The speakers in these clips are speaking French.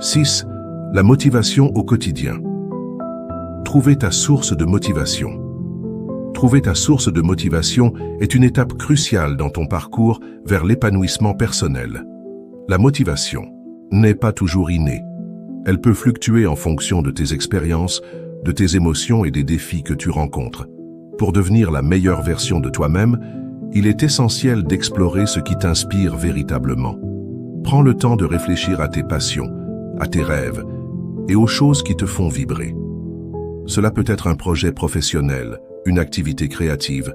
6. La motivation au quotidien. Trouver ta source de motivation. Trouver ta source de motivation est une étape cruciale dans ton parcours vers l'épanouissement personnel. La motivation n'est pas toujours innée. Elle peut fluctuer en fonction de tes expériences, de tes émotions et des défis que tu rencontres. Pour devenir la meilleure version de toi-même, il est essentiel d'explorer ce qui t'inspire véritablement. Prends le temps de réfléchir à tes passions, à tes rêves et aux choses qui te font vibrer. Cela peut être un projet professionnel, une activité créative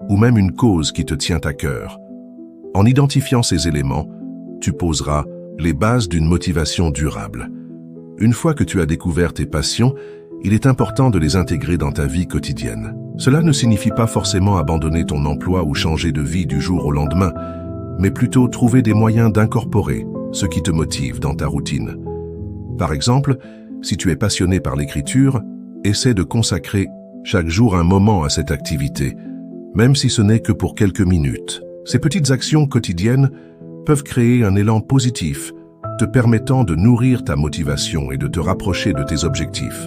ou même une cause qui te tient à cœur. En identifiant ces éléments, tu poseras les bases d'une motivation durable. Une fois que tu as découvert tes passions, il est important de les intégrer dans ta vie quotidienne. Cela ne signifie pas forcément abandonner ton emploi ou changer de vie du jour au lendemain, mais plutôt trouver des moyens d'incorporer ce qui te motive dans ta routine. Par exemple, si tu es passionné par l'écriture, essaie de consacrer chaque jour un moment à cette activité, même si ce n'est que pour quelques minutes. Ces petites actions quotidiennes peuvent créer un élan positif, te permettant de nourrir ta motivation et de te rapprocher de tes objectifs.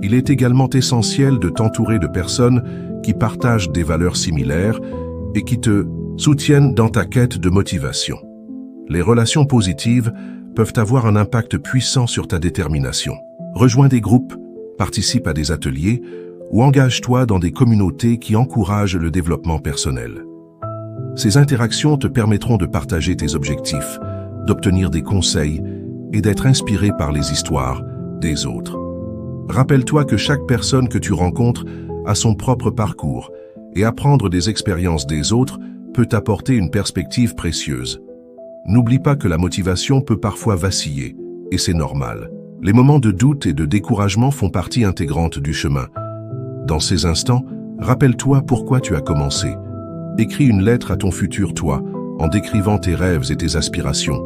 Il est également essentiel de t'entourer de personnes qui partagent des valeurs similaires et qui te soutiennent dans ta quête de motivation. Les relations positives peuvent avoir un impact puissant sur ta détermination. Rejoins des groupes, participe à des ateliers ou engage-toi dans des communautés qui encouragent le développement personnel. Ces interactions te permettront de partager tes objectifs, d'obtenir des conseils et d'être inspiré par les histoires des autres. Rappelle-toi que chaque personne que tu rencontres a son propre parcours et apprendre des expériences des autres peut t'apporter une perspective précieuse. N'oublie pas que la motivation peut parfois vaciller, et c'est normal. Les moments de doute et de découragement font partie intégrante du chemin. Dans ces instants, rappelle-toi pourquoi tu as commencé. Écris une lettre à ton futur toi, en décrivant tes rêves et tes aspirations.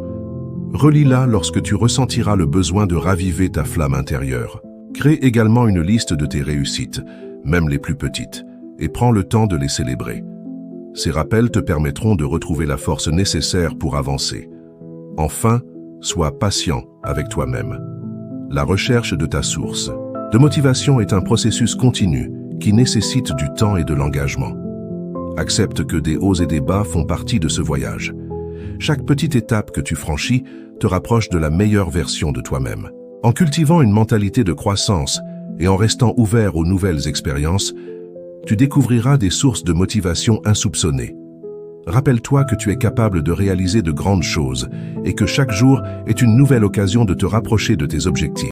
Relis-la lorsque tu ressentiras le besoin de raviver ta flamme intérieure. Crée également une liste de tes réussites, même les plus petites, et prends le temps de les célébrer. Ces rappels te permettront de retrouver la force nécessaire pour avancer. Enfin, sois patient avec toi-même. La recherche de ta source de motivation est un processus continu qui nécessite du temps et de l'engagement. Accepte que des hauts et des bas font partie de ce voyage. Chaque petite étape que tu franchis te rapproche de la meilleure version de toi-même. En cultivant une mentalité de croissance et en restant ouvert aux nouvelles expériences, tu découvriras des sources de motivation insoupçonnées. Rappelle-toi que tu es capable de réaliser de grandes choses et que chaque jour est une nouvelle occasion de te rapprocher de tes objectifs.